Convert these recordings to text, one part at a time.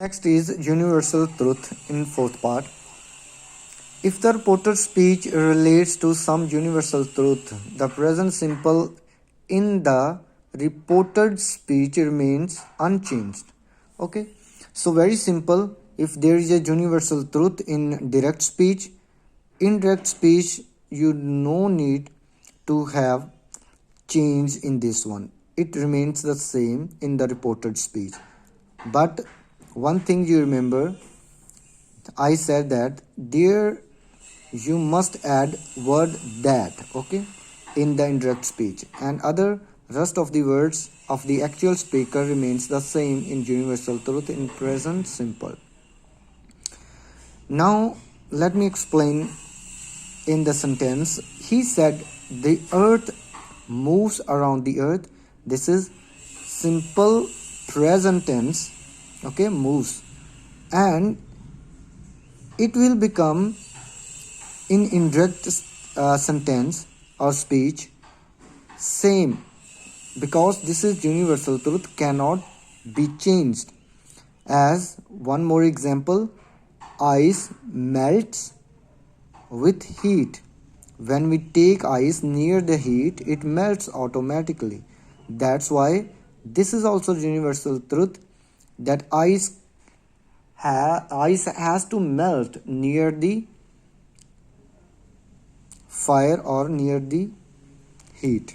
Next is universal truth in fourth part. If the reporter's speech relates to some universal truth, the present simple in the reported speech remains unchanged. Okay, so very simple. If there is a universal truth in direct speech, indirect speech, you no need to have change in this one. It remains the same in the reported speech. But one thing you remember, I said that there you must add word that, okay, in the indirect speech, and other rest of the words of the actual speaker remains the same in universal truth in present simple. Now let me explain in the sentence. He said the earth moves around the earth. This is simple present tense, okay, moves, and it will become in indirect sentence or speech same, because this is universal truth, cannot be changed. As one more example, ice melts with heat. When we take ice near the heat, it melts automatically. That's why this is also universal truth, that ice has to melt near the fire or near the heat.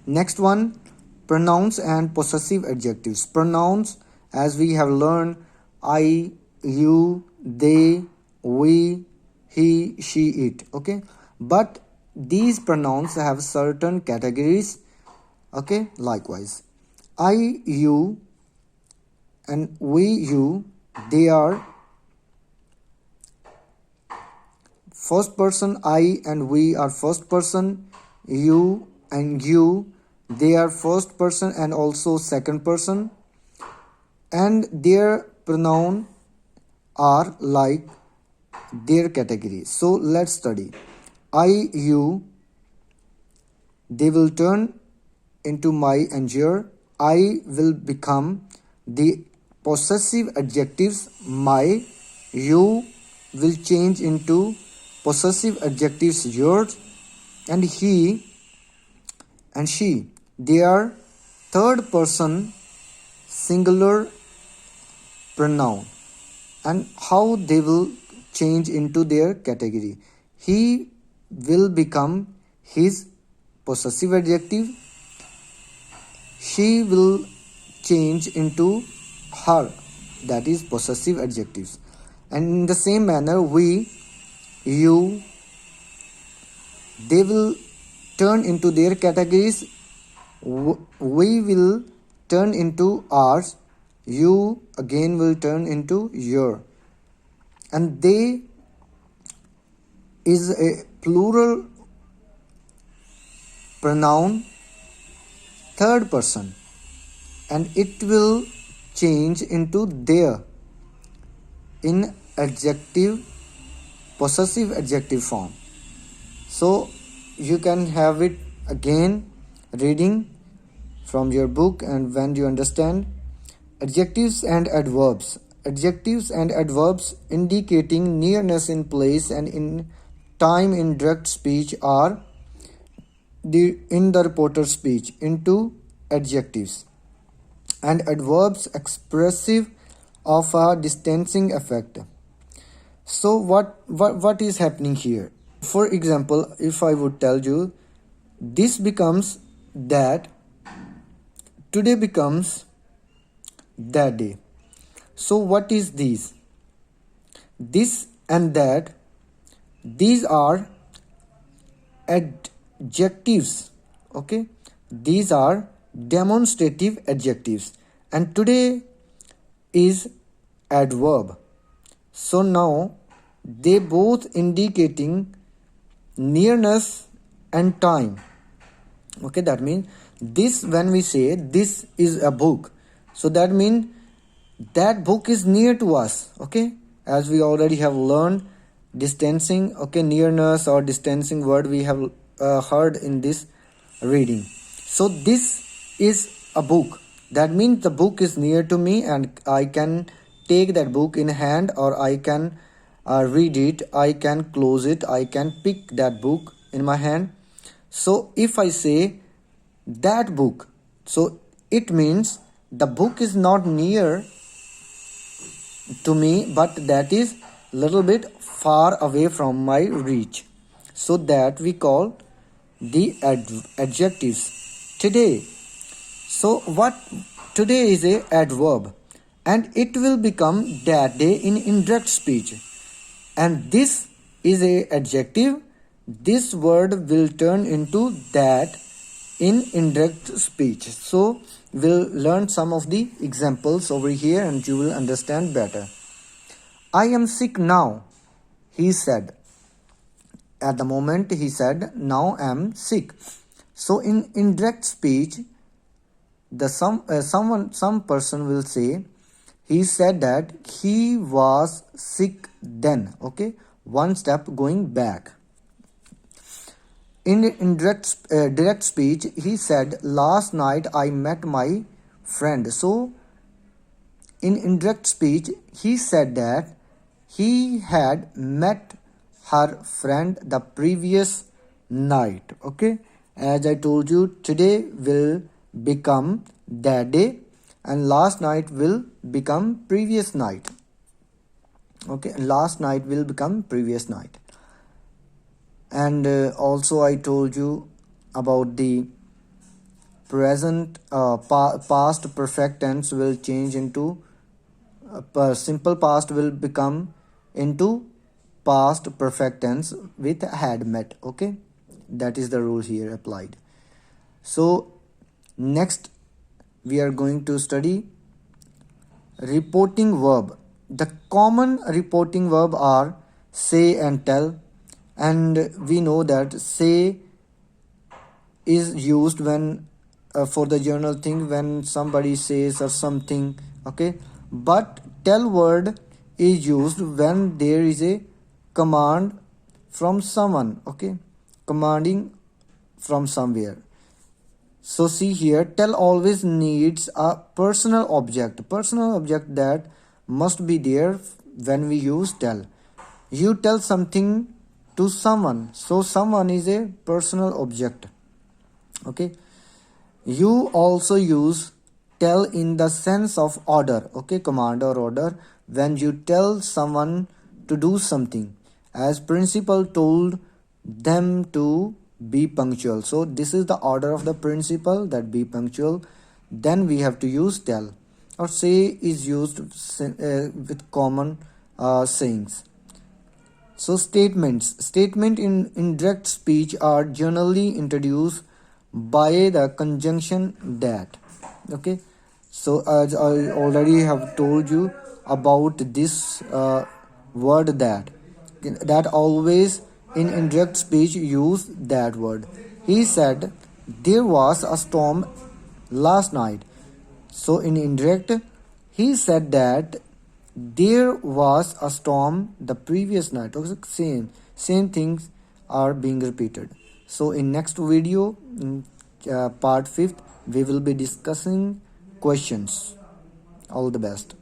Next one, pronouns and possessive adjectives. Pronouns, as we have learned, I, you, they, we, he, she, it. Okay, but these pronouns have certain categories. Okay, likewise, I, you, and we, you, they are first person. I and we are first person. You and you, they are first person and also second person, and their pronoun are like their category. So let's study. I, you, they will turn into my and your. I will become the possessive adjectives my. You will change into possessive adjectives yours, and he and she, they are third person singular pronoun, and how they will change into their category. He will become his possessive adjective. She will change into her, that is possessive adjectives. And in the same manner, we, you, they will turn into their categories. We will turn into ours. You again will turn into your. And they is a plural pronoun, third person, and it will change into their in adjective, possessive adjective form. So you can have it again reading from your book, and when you understand. Adjectives and adverbs. Adjectives and adverbs indicating nearness in place and in time in direct speech are in the reporter speech into adjectives, and adverbs expressive of a distancing effect. So what is happening here? For example, if I would tell you, this becomes that, today becomes that day. So what is these? This and that, these are adjectives. Okay, these are demonstrative adjectives, and today is adverb. So now they both indicating nearness and time. Okay, that means this, when we say this is a book, so that means that book is near to us. Okay, as we already have learned distancing, okay, nearness or distancing word we have heard in this reading. So this is a book, That means the book is near to me and I can take that book in hand, or I can read it, I can close it, I can pick that book in my hand. So if I say that book, so it means the book is not near to me, but that is little bit far away from my reach. So that we call the adjectives. Today, so what, today is a adverb and it will become that day in indirect speech, and this is a adjective. This word will turn into that in indirect speech. So we'll learn some of the examples over here and you will understand better. I am sick now, he said. At the moment he said, now I am sick. So in indirect speech, the some person will say, he said that he was sick then. Okay, one step going back. In direct speech, he said, last night I met my friend. So in indirect speech, he said that he had met her friend the previous night. Okay, as I told you, today will become that day and last night will become previous night. Okay, last night will become previous night. And also I told you about the present past perfect tense will change into simple past will become into past perfect tense with had met. Okay, that is the rule here applied. So next we are going to study reporting verb. The common reporting verb are say and tell, and we know that say is used when for the general thing when somebody says or something. Okay, but tell word is used when there is a command from someone. Okay, commanding from somewhere. So see here, tell always needs a personal object that must be there when we use tell. You tell something to someone, so someone is a personal object. Okay, you also use tell in the sense of order. Okay, command or order, when you tell someone to do something, as principal told them to be punctual. So this is the order of the principal, that be punctual. Then we have to use tell. Or say is used with common sayings. So statement in indirect speech are generally introduced by the conjunction that. Okay, so as I already have told you about this word that always in indirect speech use that word. He said there was a storm last night. So in indirect, he said that there was a storm the previous night. Okay, same things are being repeated. So in next video, in part 5th, we will be discussing questions. All the best.